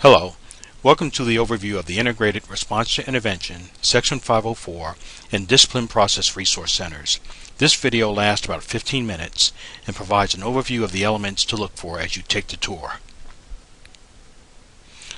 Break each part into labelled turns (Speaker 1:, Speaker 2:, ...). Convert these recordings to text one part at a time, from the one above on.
Speaker 1: Hello, welcome to the overview of the Integrated Response to Intervention, Section 504, and Discipline Process Resource Centers. This video lasts about 15 minutes and provides an overview of the elements to look for as you take the tour.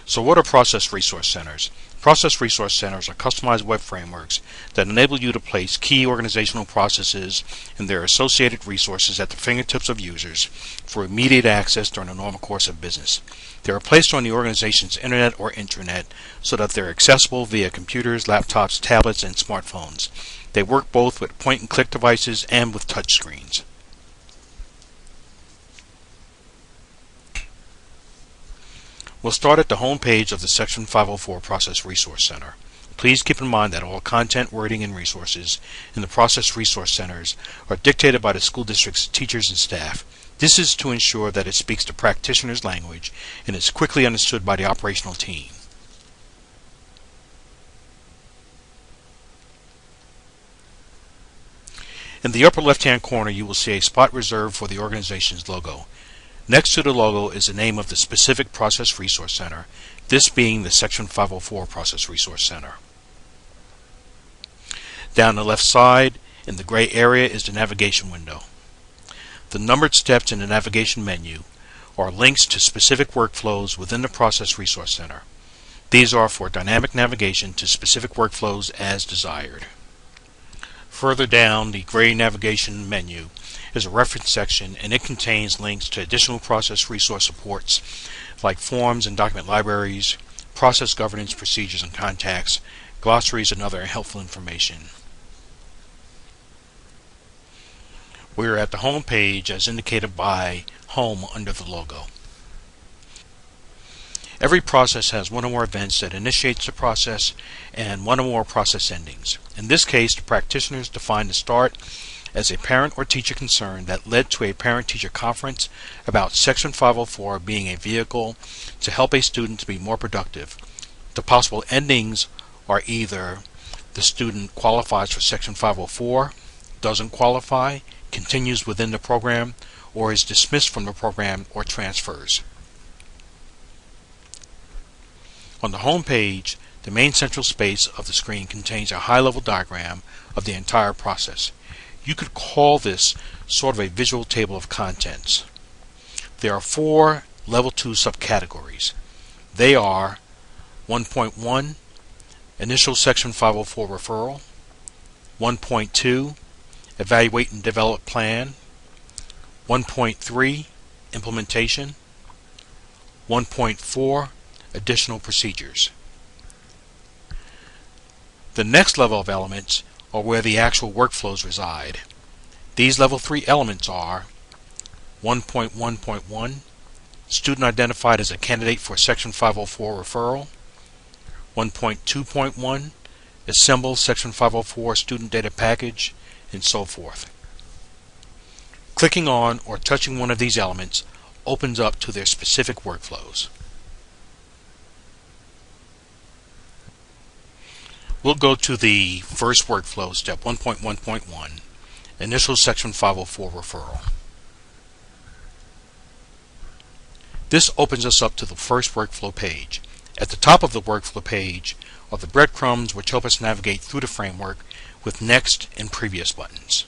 Speaker 1: So what are Process Resource Centers? Process Resource Centers are customized web frameworks that enable you to place key organizational processes and their associated resources at the fingertips of users for immediate access during the normal course of business. They are placed on the organization's internet or intranet so that they're accessible via computers, laptops, tablets, and smartphones. They work both with point-and-click devices and with touchscreens. We'll start at the home page of the Section 504 Process Resource Center. Please keep in mind that all content, wording, and resources in the Process Resource Centers are dictated by the school district's teachers and staff. This is to ensure that it speaks the practitioner's language and is quickly understood by the operational team. In the upper left-hand corner, you will see a spot reserved for the organization's logo. Next to the logo is the name of the specific Process Resource Center, this being the Section 504 Process Resource Center. Down the left side, in the gray area, is the navigation window. The numbered steps in the navigation menu are links to specific workflows within the Process Resource Center. These are for dynamic navigation to specific workflows as desired. Further down the gray navigation menu is a reference section, and it contains links to additional process resource supports like forms and document libraries, process governance procedures and contacts, glossaries, and other helpful information. We are at the home page as indicated by Home under the logo. Every process has one or more events that initiates the process and one or more process endings. In this case, the practitioners define the start as a parent or teacher concern that led to a parent-teacher conference about Section 504 being a vehicle to help a student to be more productive. The possible endings are either the student qualifies for Section 504, doesn't qualify, continues within the program, or is dismissed from the program or transfers. On the home page, the main central space of the screen contains a high-level diagram of the entire process. You could call this sort of a visual table of contents. There are 4 Level 2 subcategories. They are 1.1, Initial Section 504 Referral, 1.2, Evaluate and Develop Plan, 1.3, Implementation, 1.4, Additional Procedures. The next level of elements are where the actual workflows reside. These Level 3 elements are 1.1.1, Student identified as a candidate for Section 504 referral, 1.2.1, Assemble Section 504 student data package, and so forth. Clicking on or touching one of these elements opens up to their specific workflows. We'll go to the first workflow, step 1.1.1, Initial Section 504 Referral. This opens us up to the first workflow page. At the top of the workflow page are the breadcrumbs which help us navigate through the framework with Next and Previous buttons.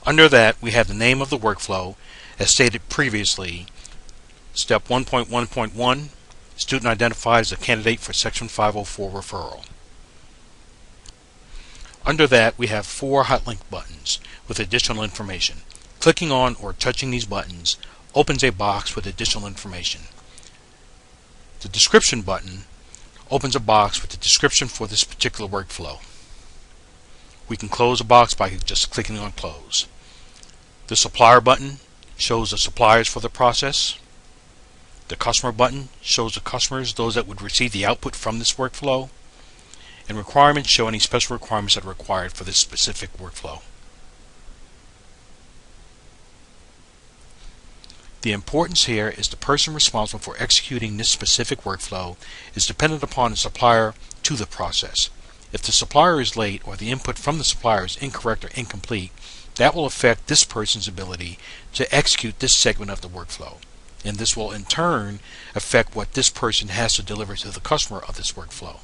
Speaker 1: Under that, we have the name of the workflow as stated previously. Step 1.1.1, Student identified as a candidate for Section 504 referral. Under that, we have 4 hot link buttons with additional information. Clicking on or touching these buttons opens a box with additional information. The Description button opens a box with the description for this particular workflow. We can close a box by just clicking on Close. The Supplier button shows the suppliers for the process. The Customer button shows the customers, those that would receive the output from this workflow. And Requirements show any special requirements that are required for this specific workflow. The importance here is the person responsible for executing this specific workflow is dependent upon the supplier to the process. If the supplier is late or the input from the supplier is incorrect or incomplete, that will affect this person's ability to execute this segment of the workflow. And this will in turn affect what this person has to deliver to the customer of this workflow.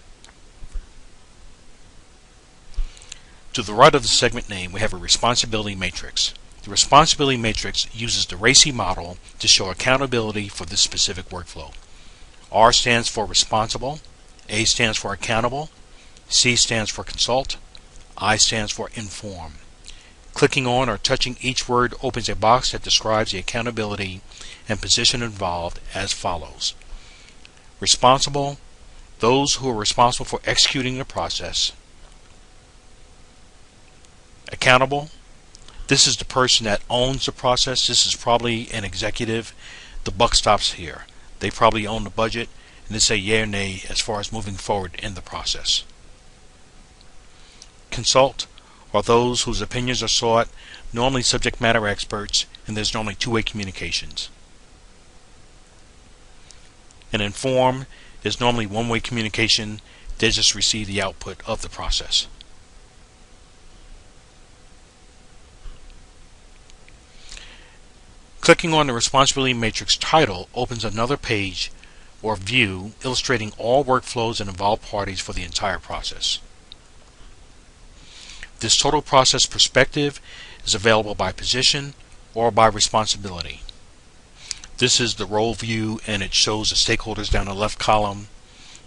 Speaker 1: To the right of the segment name, we have a responsibility matrix. The responsibility matrix uses the RACI model to show accountability for this specific workflow. R stands for responsible, A stands for accountable, C stands for consult, I stands for inform. Clicking on or touching each word opens a box that describes the accountability and position involved as follows. Responsible, those who are responsible for executing the process. Accountable, this is the person that owns the process. This is probably an executive. The buck stops here. They probably own the budget and they say yay or nay as far as moving forward in the process. Consult are those whose opinions are sought, normally subject matter experts, and there's normally two-way communications. And inform is normally one-way communication. They just receive the output of the process. Clicking on the responsibility matrix title opens another page or view illustrating all workflows and involved parties for the entire process. This total process perspective is available by position or by responsibility. This is the role view, and it shows the stakeholders down the left column,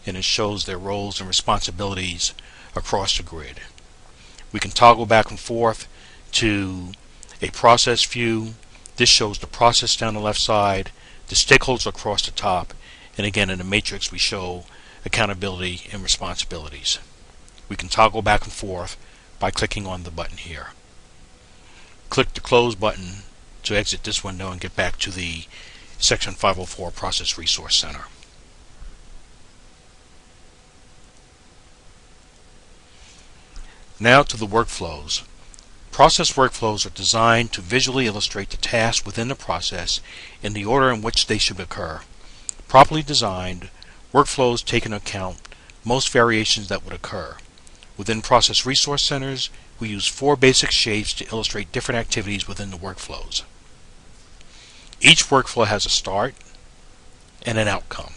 Speaker 1: and it shows their roles and responsibilities across the grid. We can toggle back and forth to a process view. This shows the process down the left side, the stakeholders across the top, and again in the matrix we show accountability and responsibilities. We can toggle back and forth by clicking on the button here. Click the close button to exit this window and get back to the Section 504 Process Resource Center. Now to the workflows. Process workflows are designed to visually illustrate the tasks within the process in the order in which they should occur. Properly designed, workflows take into account most variations that would occur. Within Process Resource Centers, we use 4 basic shapes to illustrate different activities within the workflows. Each workflow has a start and an outcome.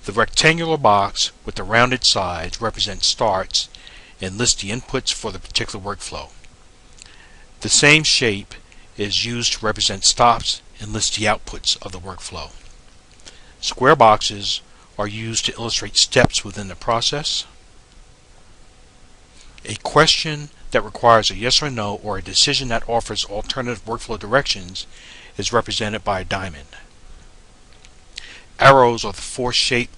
Speaker 1: The rectangular box with the rounded sides represents starts and lists the inputs for the particular workflow. The same shape is used to represent stops and lists the outputs of the workflow. Square boxes are used to illustrate steps within the process. A question that requires a yes or no or a decision that offers alternative workflow directions is represented by a diamond. Arrows are the fourth shape.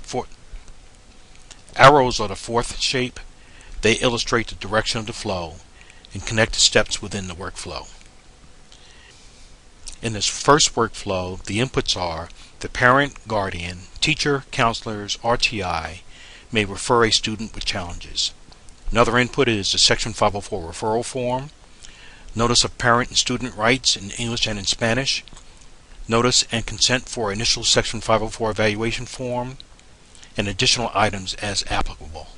Speaker 1: They illustrate the direction of the flow and connect the steps within the workflow. In this first workflow, the inputs are the parent, guardian, teacher, counselors, RTI may refer a student with challenges. Another input is the Section 504 referral form, notice of parent and student rights in English and in Spanish, notice and consent for initial Section 504 evaluation form, and additional items as applicable.